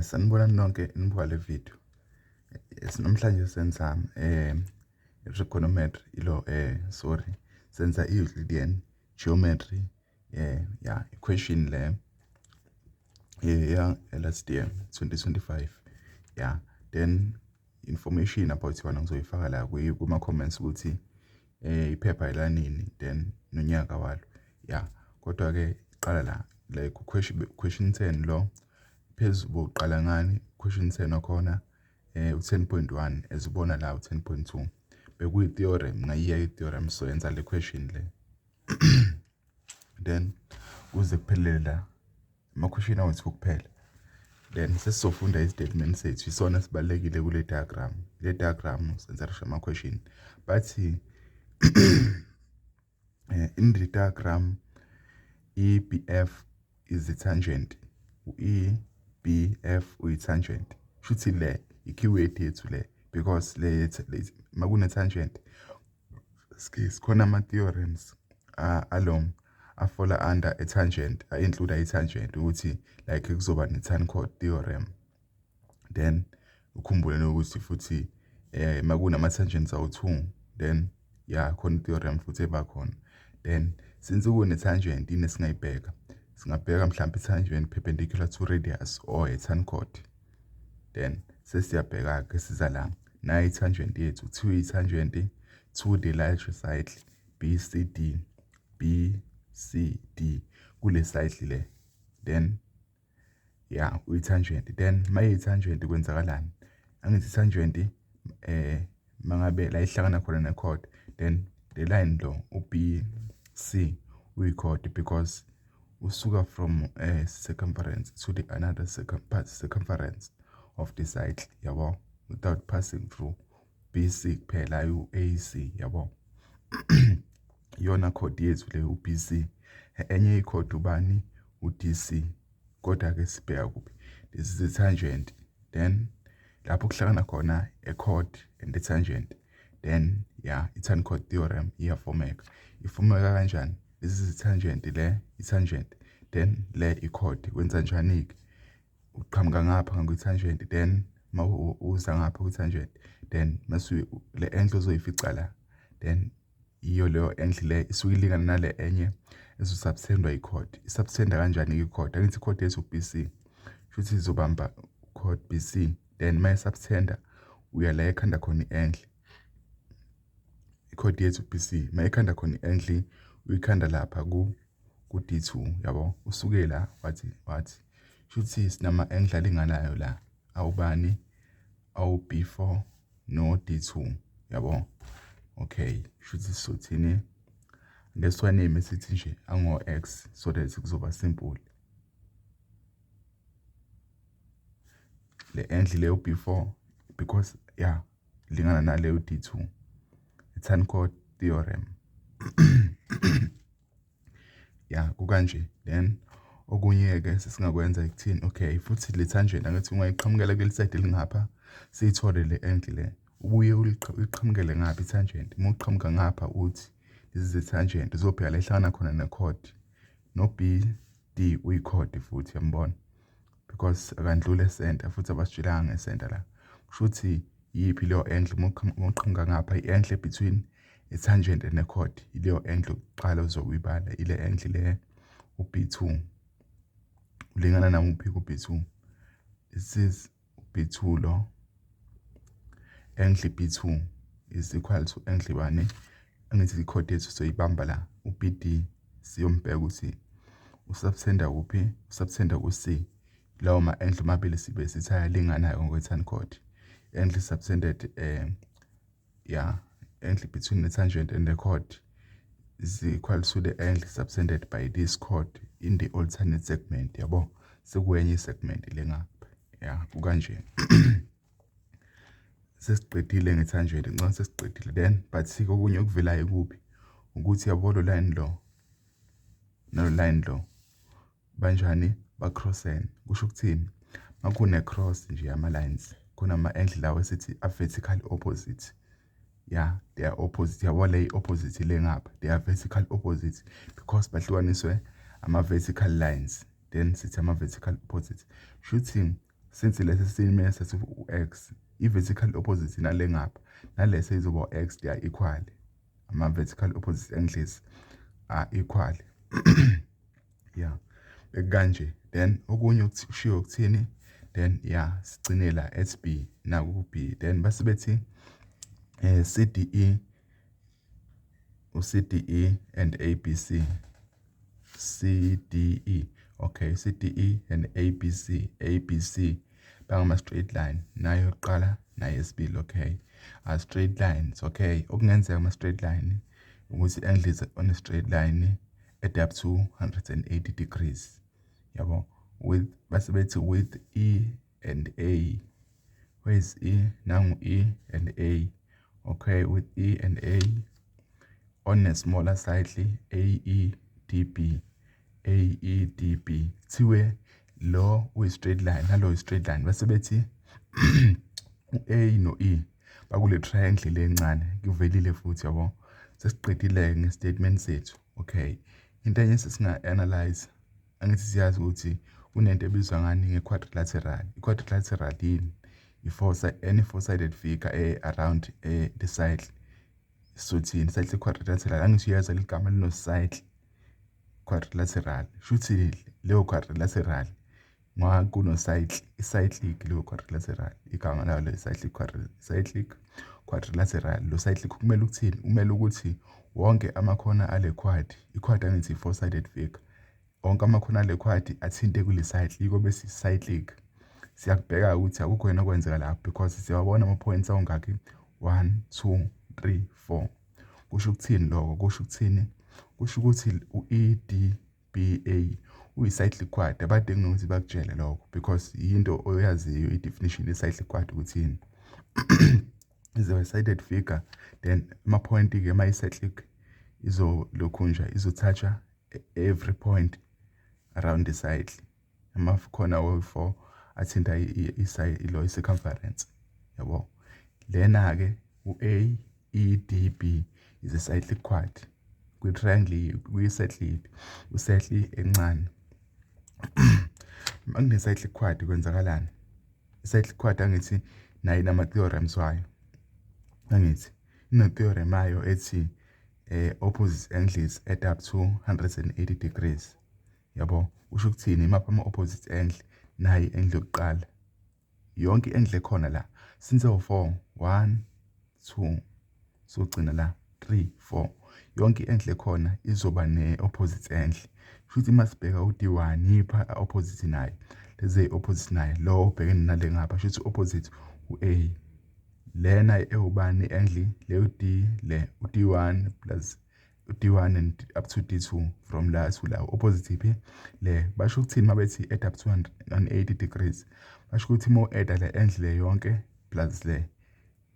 Sanibonani nonke nibuka le video. Namhlanje senza trigonometry senza Euclidean geometry equation le last year 2025. Then information about yona ngizoyifaka la kuma comments ukuthi iphepha elanini then nonyaka walo. Kodwa ke iqala la question 10 lo phezulu uqala ngani question 10 okhona u10.1 ezibona la u10.2 bekuyi theorem ngayiya i-theorem so yenza le question le then kuze kuphelele la ama question awethu kuphela then sesizofunda i-statement sethu isona sibalekile kule diagram senza ama question but in the diagram EBF is the tangent EBF uyi-tangent shuthi le i-keyword yethu le because le makune tangent sikhona ama-theorems along afola under a tangent include i-tangent ukuthi like kuzoba ne-tan chord theorem then ukhumbule ukuthi futhi makunama-tangents awu-2 then khona theorem futhi ebakhona then since kune-tangent singayibheka mhlawumbe i-tangent perpendicular to radius or a-tan chord then sesiyabheka-ke siza la nayi i-tangent yethu kuthiwa i-tangent to the right side BCD kule side le then uyi-tangent then mayi-tangent kwenzakalani angithi i-tangent mangabe la ihlangana khona ne-chord then the line lo uBC uyi-chord because usuka from circumference to the another circumference of the side yabo without passing through BC kuphela u-AC yabo yona chord yethu le uBC enye i-chord ubani uDC kodwa ke sibheka kuphi this is a tangent then lapho kuhlangana khona a-chord and a tangent then i-tan chord theorem iyafomeka ifomeka kanjani this is i-tangent le i-tangent then le i-chord wenza njani-ke uqhamuka ngapha ngakwi-tangent then uza ngapha kwi-tangent then mase le angle ozoyifica la then iyo leyo angle le isuke ilingana nale enye ezosubtendwa i-chord isubtenda kanjani i-chord angithi i-chord yethu BC futhi izobamba chord BC then maye-subtenda uya la ekhanda khona i-angle i-chord yethu BC mayekhanda khona i-angle uyikhanda lapha ku-D2 yabo usuke la wathi futhi sinama angle alinganayo la awubani awu-B4 no D2 yabo okay futhi sothini ngeswaneme sithi nje ango-X so that kuzoba simple le angle le u-B4 because lingana nale u-D2 i-tan chord theorem kukanje then okunye-ke sesingakwenza ekuthini okay futhi le tangent angithi ungayiqhamukela kuleli side elingapha siyithole le angle le ubuye uyiqhamukele ngapha i-tangent uma uqhamuka ngapha uthi this is a tangent uzobheka la ihlangana khona ne-chord no BD uyi-chord futhi yambona because akandlule e-center futhi abasitshelanga nge-center la kusho ukuthi yiphi leyo angle uma uqhamuka ngapha i-angle between i-tangent and a-chord ileyo angle yokuqala uzokuyibala ile angle le u-B2 ulingana namuphi ku-B2 this is B2 lo angle B2 is equal to angle bani angithi i-chord yethu soyibamba la u-BD siyombheka ukuthi usubtenda kuphi usubtenda ku-C lawo ma-angle mabili sibe sithi ayalinganayo ngokwe-tan chord angle subtended angle between the tangent and the chord is equal to the angle subtended by this chord in the alternate segment yabo sekwenye i-segment lengapha kukanje sesiqedile nge-tangent ngicela sesiqedile then but okunye okuvelayo kuphi ukuthi yabo lo line lo no line lo banjani ba-crossen kusho ukuthini makune cross nje ama-lines khona ama-angle lawo esithi a-vertical opposite they are opposite yabo le opposite le ngapha they are vertical opposite because bahlukaniswe ama-vertical lines then sithi ama-vertical opposite shooting since lesi sime sethi u-x, i-vertical opposite nale ngapha nalese izoba u-x, they are equal. Ama-vertical opposite angles are equal. Yeah, bekanje. Then okunye ukushiwo ukuthini, then yeah sigcine la at B naku B, then base bethi CDE u-CDE and ABC. CDE, okay, CDE and ABC bangama straight line, nayo yokuqala nayo yesibili, okay. Straight lines, okay. Okungenzeka ama straight line ukuthi angles on a straight line add up to 180 degrees. Yabo, with base bethi with E and A. Where is E? Nangu E and A. Okay, with E and A on a smaller side, AEDB. AEDB. Kuthiwe lo uyi-straight line, nalo yi-straight line. Base bethi u-A no E bakule triangle lencane. Kuvelile futhi yabo. Sesiqedile nge-statement sethu. Okay. Into enye sesinga-analyze, angithi siyazi ukuthi kunento ebizwa ngani nge-quadrilateral. I-quadrilateral yini? Any four-sided figure around the side. Sothini side quadrilateral, angithi uyazi ligama lino-side quadrilateral. Shuthi leyo quadrilateral kuno-cyclic, i-cyclic leyo quadrilateral, igama layo le-cyclic quadrilateral. Lo cyclic kumele ukuthini? Kumele ukuthi wonke amakhona ale quad, i-quad angithi i-four-sided figure, wonke amakhona ale quad athinte kule cyclic, bese cyclic. Siyakubheka ukuthi akukho yena okwenzeka lapho because siyabona ama-points awungaki 1 2 3 4. Kusho ukuthini lokho? Kusho ukuthini? Kusho ukuthi u-EDBA uyi-cyclic quad. Abadingi ukuthi bakutshele lokho because yinto oyaziyo i-definition ye-cyclic quad ukuthini. Is a sided figure, then ama-point-ke ma-cyclic izolokhunja izothatha every point around the side. Amakhona wo-4 athinta i-circumference. Yabo. Lena-ke u-AEDB is a cyclic quad. Kwi-triangle kuyi-cyclic, u-cyclic encane. Makune-cyclic quad kwenzakalani? I-cyclic quad angithi nayo inama-theorems wayo. Angithi ino-theorem ayo ethi opposite angles add up to 180 degrees. Yabo, usho ukuthini? Imaphi ama-opposite angle? Nayi i-angle yokuqala. Yonke i-angle ekhona la since 4 1 2 sogcina la 3 4, yonke i-angle ekhona izoba ne-opposite angle. Futhi masibheka u-D1 yipha opposite nayo, lezi opposite nayo lo ubhekene nale ngapha, futhi opposite u-A. Lena ewubani i-angle le u-D, le u-D1 plus u-D1 and up to D2 from la to la, opposite iphi le. Basho ukuthini mabethi add up to 180 degrees? Basho ukuthi mo add le angle yonke plus le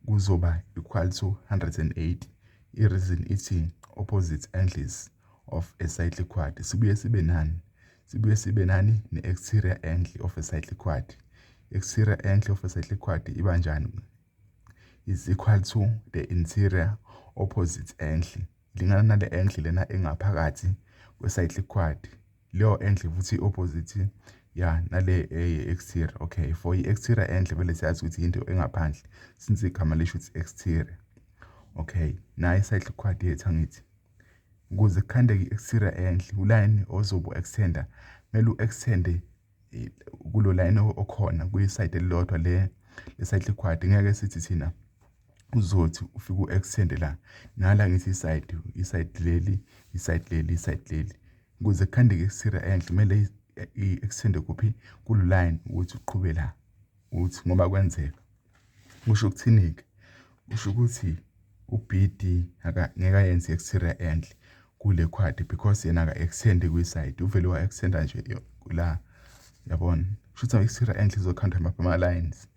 kuzoba equal to 180. I-reason ithi opposite angles of a cyclic quad. Sibuye sibe nani? Sibuye sibe nani? Ne-exterior angle of a cyclic quad. Exterior angle of a cyclic quad iba njani? Is equal to the interior opposite angle. Lingana nale angle lena engaphakathi kwe-cyclic quad. Leyo angle futhi opposite ya nale exterior. Okay, for i-exterior angle vele siyazi ukuthi into engaphandle since igama lisho ukuthi exterior. Okay, nayo i-cyclic quad yethu angithi ukuze kukhandeke i-exterior angle, uline ozobu extender mele u-extende kulo line okhona kwi-side elilodwa le-cyclic quad. Ngeke sithi thina uzothi ufike u-extend la nala ngithi i-side leli. Ukuze kukhandeke i-exterior angle mele i-extend kuphi? Kulo line ukuthi uqhube la, uthi ngoba kwenzeka. Kusho ukuthini-ke? Kusho ukuthi u-BD ngeke ayenze i-exterior angle kule quad because yena aka-extend kwi-side, uvele wa-extenda nje la, yabona. Kusho ukuthi exterior angle izokhanda maphi ama-lines?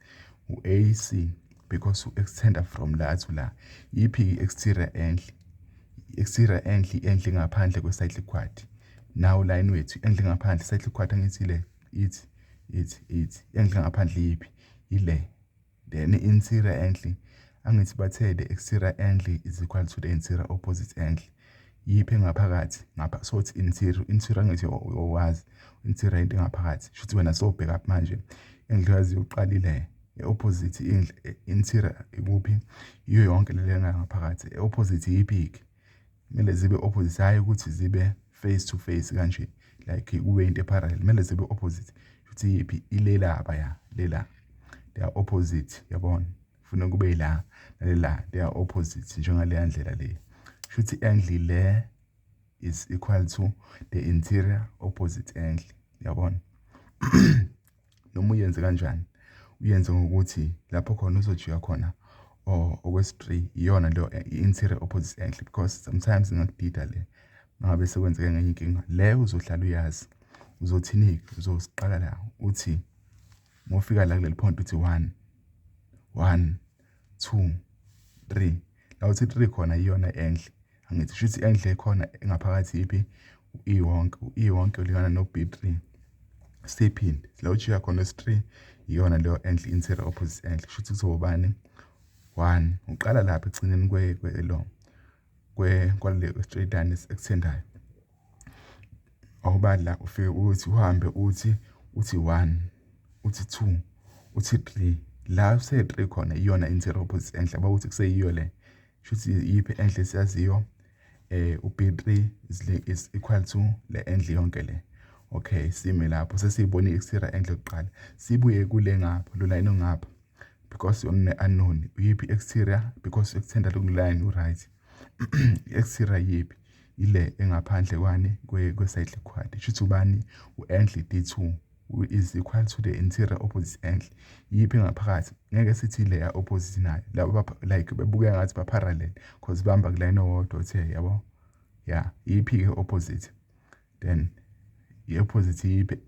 U-AC because u-extender from la to la. Yiphi i-exterior angle? I-exterior angle i-angle ngaphandle kwe-cyclic quad. Now line wethu i-angle ngaphandle cyclic quad angithi le ithi i-angle ngaphandle yiphi? Ile. Then interior angle angithi bathe the exterior angle is equal to the interior opposite angle. Yiphi ngaphakathi? Ngapha so it's interior angithi owazi interior into ngaphakathi. Shuthi wena sobheka manje angle yazi uqalile opposite interior ikuphi iyo yonke le ngaphakathi opposite yipeak kumele zibe opposite hayi ukuthi zibe face to face kanje like kube into parallel kumele zibe opposite futhi yipi ilela abaya lela they are opposite yabona ufuna kube ila nalela they are opposite njengale ndlela le futhi angle le is equal to the interior opposite angle yabona noma uyenze kanjani uyenze ngokuthi lapho khona uzojika khona okwesi3 iyona lo interior opposite angle because sometimes ngakudida le ngabe sekwenzeke ngenye inkinga le uzohlala uyazi uzothini uzosiqala la uthi mofika la kuleli point uthi 1 2 3 la uthi 3 khona iyona angle angithi shuthi angle ekhona engaphakathi iphi iwonke ulingana no B3 sephinde la uchiya khona s3 iyona leyo angle interior opposite angle shuthi kuzobani 1 uqala lapha egcineni kwelo kwale straight line extendayo awubala ufike uthi uhambe uthi 1 uthi 2 uthi 3 la use3 khona iyona interior opposite angle abakuthi kuseyiyo le shuthi yipi angle siyaziyo u-B3 is equal to le angle yonke le okay sime lapho sesiyibona i-exterior angle yokuqala sibuye kule ngapha lo line ongapha because yona unknown yipi exterior because extenda lo line u-right exterior yipi ile engaphandle kwani kwe-side quad shuthi ubani u-angle D2 is equal to the interior opposite angle yipi ngaphakathi ngeke sithi le opposite nayo labo like bebuka ngathi ba parallel because bamba kuline owodwa uthe yabo yeah yipi ke opposite then i-opposite yipi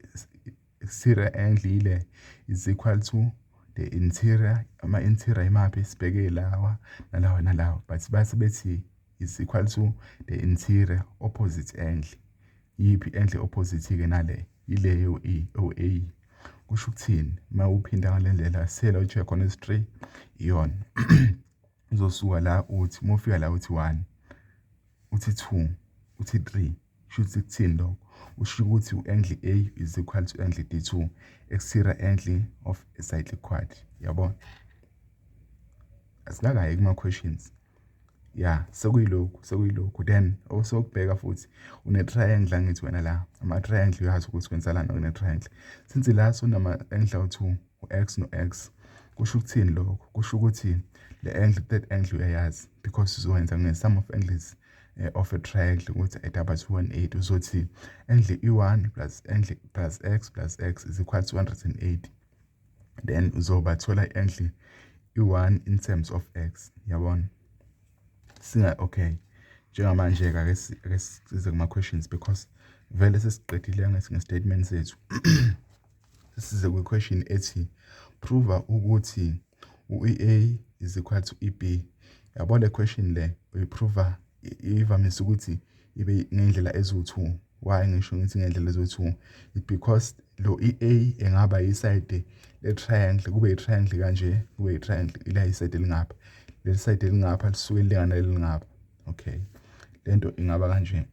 exterior angle ile is equal to the interior interior imaphi sibheke lawa nalawa but base bethi is equal to the interior opposite angle yipi angle opposite ke nale ileyo OA kusho ukuthini mawuphinda ngalendlela sela uthi khona s3 iyona uzosuka la uthi mofika la uthi 1 uthi 2 uthi 3 shuthi kuthini lokho usho ukuthi u-angle A is equal to angle D2 exterior angle of a side quad yabona asikakayi kuma questions yeah sekuyilokhu then also ukubheka futhi une triangle angithi wena la ama triangle uyazi ukuthi kwenzakalani une triangle since la sonama angle awu2 u-x no-x kusho ukuthini lokho kusho ukuthi le angle that angle uyayazi because uzowenza nge-sum of angles of a triangle ukuthi edaba 218 uzothi angle e1 plus angle plus x is equal to 180 then uzoba thola angle e1 in terms of x yabona okay njengamanje ke size kuma questions because vele sesiqedile nge statement sethu size ku question ethi prove ukuthi uEA is equal to EB yabo le question le uyiprove ivamise ukuthi ibe ngendlela ezo2 why ngisho ngithi ngendlela ezo2 it because lo EA engaba iside le triangle kube i triangle kanje kube i triangle ila iside lingapha le side elingapha lisuke lingana lelingapha okay lento ingaba kanje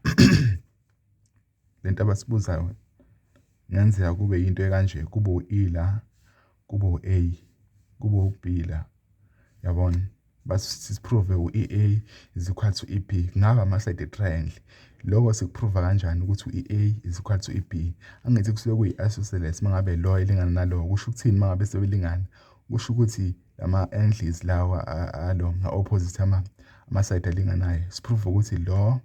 lento abasibuzayo ngenzeka kube into ekanje kube u-E la kube u-A kube u-B la yabona basi prove u-EA is equal to EP ngaba ama side triangle lokho sikuprove kanjani ukuthi u-EA is equal to EP angithi kusuke kuyi-isosceles mangabe lo ilingana nalo kusho ukuthini mangabe sebelingana kusho ukuthi lama angles lawa alo nga opposite ama side alinganayo siprove ukuthi lo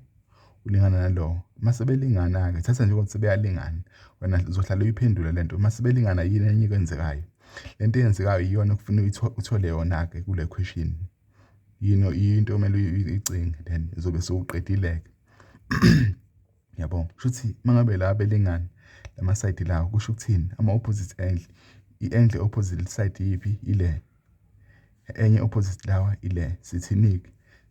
ulingana nalo masebelingana ke thatha nje ukuthi sebeyalingana wena uzohlala uyiphendula lento masebelingana yini enye kwenzekayo lento eyenzekayo iyona kufanele uthole yona ke kule question into omele uyicinge then uzobe sewuqedile yabo shuthi mangabe la belingana lama side lawo kusho ukuthini ama opposite angle i-angle opposite side yipi ile enye opposite lawa ile sithini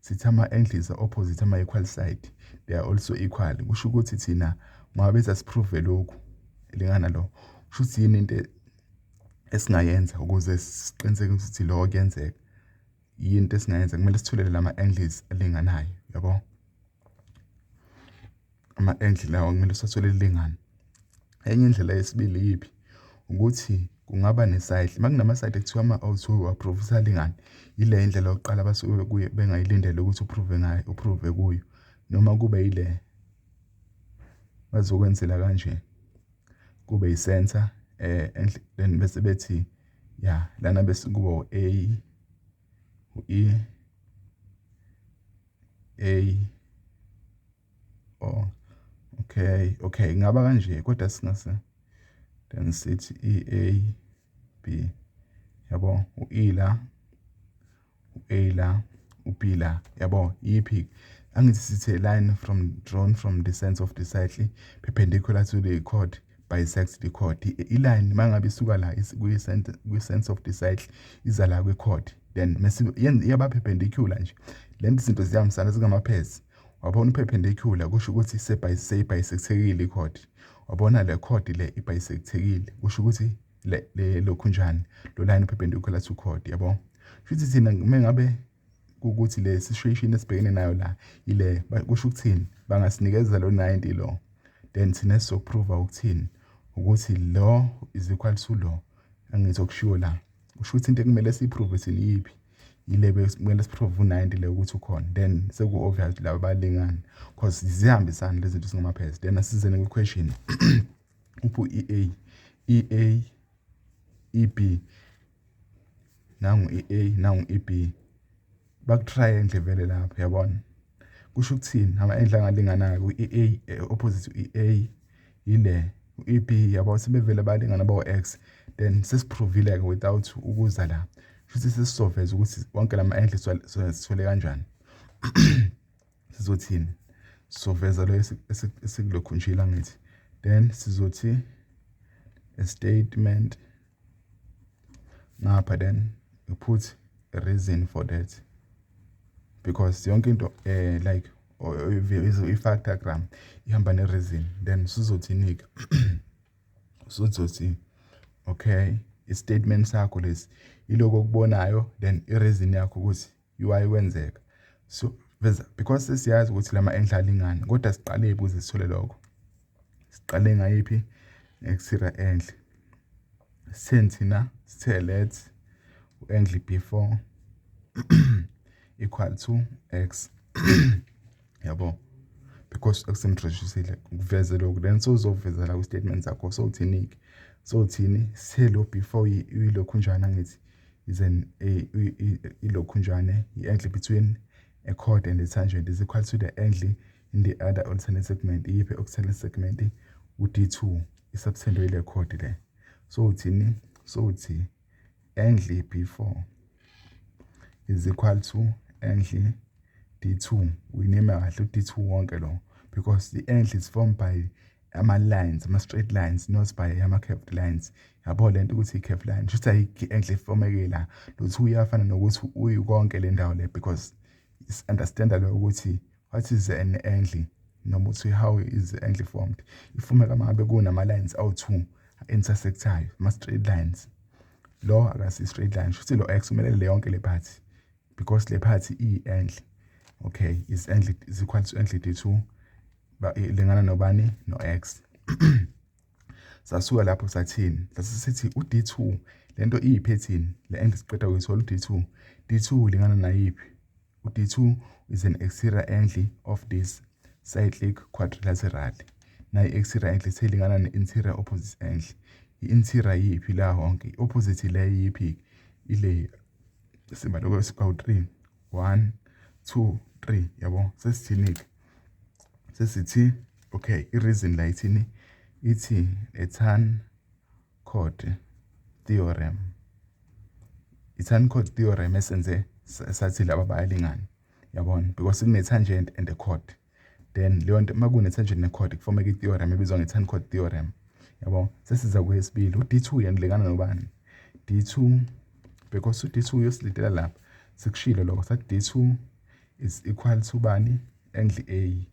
sithi ama angles are opposite ama equal side they are also equal kusho ukuthi thina ngabe sasiprove lokhu elingana lo shuthi yini into esingayenza ukuze siqiniseke ukuthi lo kuyenzeka yinto esingayenza kumele sithole lama angles alinganayo yabo ama angle lawo kumele sithole lingana enye indlela yesibili yipi ukuthi kungaba ne-cycle. Makunama-site ekuthiwa ama-O2 approve isalingana, ile indlela yokuqala basuke kuye bengayilindele ukuthi uprove kuyo. Noma kube yile bazokwenzela kanje, kube yi-center then bese bethi lana bese kuba u-A, u-E, A, okay ngaba kanje kodwa singase then sithi E, A, B, yabo, u-E la, u-A la, u-B la, yabo, yiphi? Angithi sithi line drawn from the sense of the cycle perpendicular to the chord bisects the chord. I-line mangabe isuka la kwi-sense of the cycle iza la kwi-chord, then yaba perpendicular nje. Lento izinto ziyahambisana zingama-pairs. Wabona perpendicular kusho ukuthi seyibisectekile i-chord. Wabona le chord le ibisectekile kusho ukuthi lokhunjani lo line perpendicular to chord, yabo. Futhi thina mengabe ukuthi le situation esibhekene nayo la ile kusho ukuthini, bangasinikeza lo 90 lo, then thina sizoprove ukuthini ukuthi lo is equal to lo. Angizokushiwo la kusho ukuthi into ekumele siyiprove thina yiphi, ile bekumele siprove u90 le ukuthi ukhona, then seku obvious laba balingana because zihambisana lezi zinto singama-pairs. Then asizene kwi-question uphu EA, EB, nangu EA nangu EB, baku-triangle vele lapho, yabona. Kusho ukuthini ama-angle angalinganayo u-EA opposite u-EA ile u-EB, yabo, sebevele balingana bawu-x, then sesiprovile-ke without ukuza la. Futhi sesizoveza ukuthi wonke lama-angle sithole kanjani. Sizothini? Sizoveza lo esikulokhunjila ngithi. Then sizothi a statement ngapha, then you put a reason for that, because yonke into like i-factogram ihamba ne-reason. Then sizothini-ke sizothi okay, i-statement sakho lesi iloko okubonayo, then i-reason yakho ukuthi why kwenzeka. So because sesiyazi ukuthi lama-angle alingana, kodwa siqale ukuze sithole lokho. Siqale ngayiphi? Exterior angle. Thina sithe let u-angle B4 equal to x, yabo, because akusemtrejisile ukuveze lokho. Then sozoveza la ku-statement zakho sothini-ke, sothini selo before ilokhunjana ngithi is ilokhunjane, i-angle between a chord and a tangent is equal to the angle in the other alternate segment. Iyiphi alternate segment? U-D2, isubtendo ile chord le. Sothini? Sothi angle B4 is equal to angle D2. We name kahle u-D2 wonke lo, because the angle is formed by ama-lines, ama-straight lines, not by ama-curved lines. Yabo lento ukuthi i-curved line just i-angle ifomeke la, lo 2 uyafana nokuthi uyikonke le ndawo le, because it's understandable ukuthi what is an angle, noma ukuthi how is the angle formed. Ifomeka mangabe kunama-lines awu-2 intersectayo, ama-straight lines. Lo akasi-straight line, futhi lo x umelele le yonke le part, because le part iyi-angle. Okay, is equal to angle D2 lingana nobani? No x. Sasuka lapho sathini? Sasithi u-D2 lento iyi-pattern, le angle siqeda kuyithola u-D2. D2 lingana nayiphi? U-D2 is an exterior angle of this cyclic quadrilateral. Na i-exterior angle selingana ne-interior opposite angle. I-interior yiphi la honke? I-opposite le yiphi? Ile sibaloko sibawu 3. 1, 2, 3, yabo. Sesithini-ke? Sesithi okay, i-reason la ithini? Ithi a tan chord theorem. I-tan chord theorem esenze sathi laba bayalingana, yabona, because kune-tangent and a chord. Then leyo nto makune-tangent ne-chord kufomeka i-theorem ebizwa nge-tan chord theorem, yabo. Sesiza kwesibili, u-D2 yanilingana nobani? D2, because u-D2 yosilidela lapha sikushilo lokho sathi D2 is equal to bani? Angle A.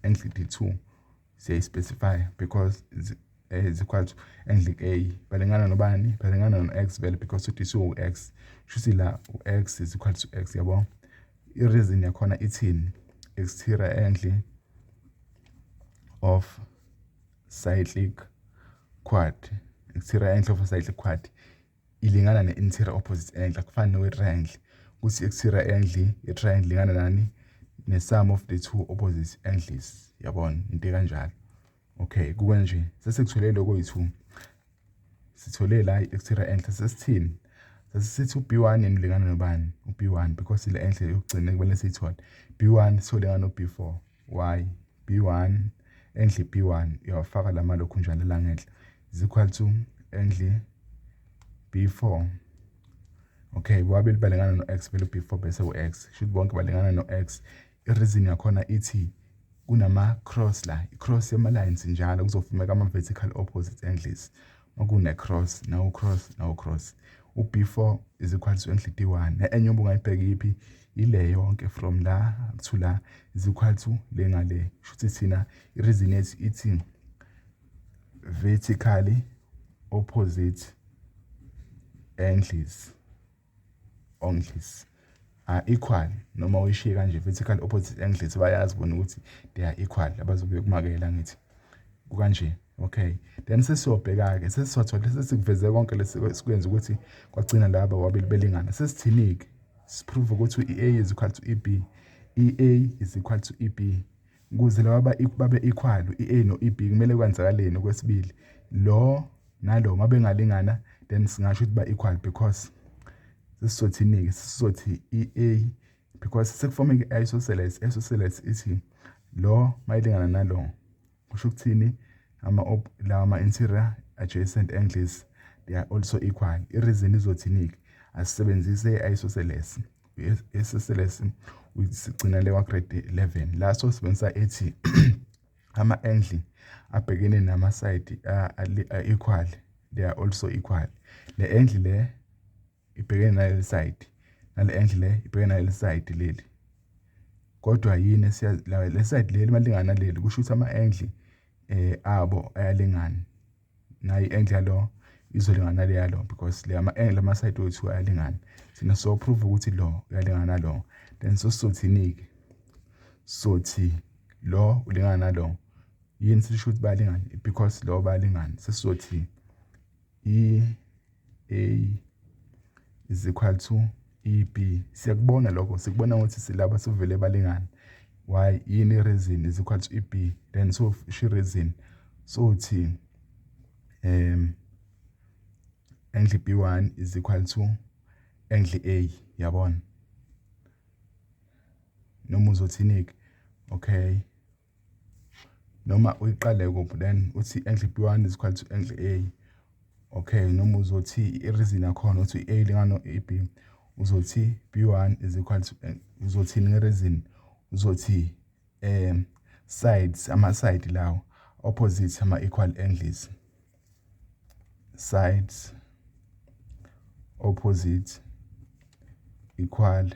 Angle D2 siyayi-specify because is equal to angle A. Balingana nobani? Balingana no-x vele, because u-D2 u-x. Shuthi la u-x is equal to x, yabo. I-reason yakhona ithini? Exterior angle of cyclic quad, exterior angle of a side quad ilingana ne-interior opposite angle, akufani nowe-triangle kuthi exterior angle ye-triangle ilingana nani ne-sum of the two opposite angles, yabona into kanjalo. Okay, kukanje sesikuthole lokho yi-2 sithole la i-exterior angle sesithini sesithi u-B1 ilingana nobani u-B1 because ile angle yokugcina kumele siyithole B1 sitholengana no-B4 why B1 angle B1 uyawafaka lama lokhu njalo la ngenhla is equal to angle B4. Okay, bobabili balingana no-x vele u-B4 bese u-x should bonke balingana no-x. I-reason yakhona ithi kunama cross la i-cross yama-lines njalo kuzofumeka ama-vertical opposite angles makune-cross nawo cross u-B4 is equal to angle D1 ne-enye ubungayibheka iphi ile yonke from la to la is equal to le ngale shuthi thina i-reason yethu ithi vertically opposite angles are equal noma uyishiye kanje vertical opposite angles bayazi bona ukuthi they are equal abazobuye kumakela ngithi kukanje. Okay, then sesiyobheka ke sesizothola sesikuveze konke lesikwenza ukuthi kwagcina laba wabili belingana sesithiniki siprove ukuthi i-A is equal to e-B, i-A is equal to e-B ukuze laba babe equal i-A no e-B kumele kwenzakaleni okwesibili lo nalo mabengalingana then singasho ukuthi ba equal because sesizothiniki sizothi i-A because sekufomeke isosceles ithi lo mayilingana nalo kusho ukuthini ama interior adjacent angles they are also equal. I-reason izothiniki asisebenzise isosceles isosceles usigcina le wa grade 11 la sosebenzisa ethi ama-angle abhekene nama-side equal they are also equal. Le angle le ibhekene nale side nale angle le ibhekene nale side leli kodwa yini le side leli malingana leli kusho ukuthi ama-angle abo ayalingana nayi angle yalo izolingana le yalo because le ama-angle ama-side wethu ayalingana sina so prove ukuthi lo uyalingana lo then sosizothiniki sothi lo ulingana nalo yini sisho ukuthi bayalingana because lo bayalingana sesizothi i-A is equal to e-B. Siyakubona lokho sikubona ukuthi silaba sivele balingana why yini reason is equal to e-B then so she reason so thi angle B1 is equal to angle A, yabona noma uzothiniki. Okay, noma uyiqale kuphi then uthi angle B1 is equal to angle A. Okay, noma uzothi i-reason yakhona uthi A lingana no-AB uzothi B1 is equal to uzothini nge-reason uzothi sides ama-side lawo opposite ama-equal angles sides opposite equal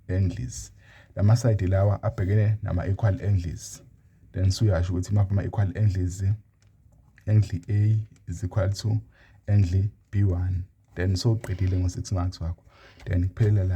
angles lama-side lawa abhekene nama-equal angles then suyasho ukuthi mapha ama-equal angles angle A is equal to angle B1 then so uqedile ngo-6 marks wakho then kuphela la.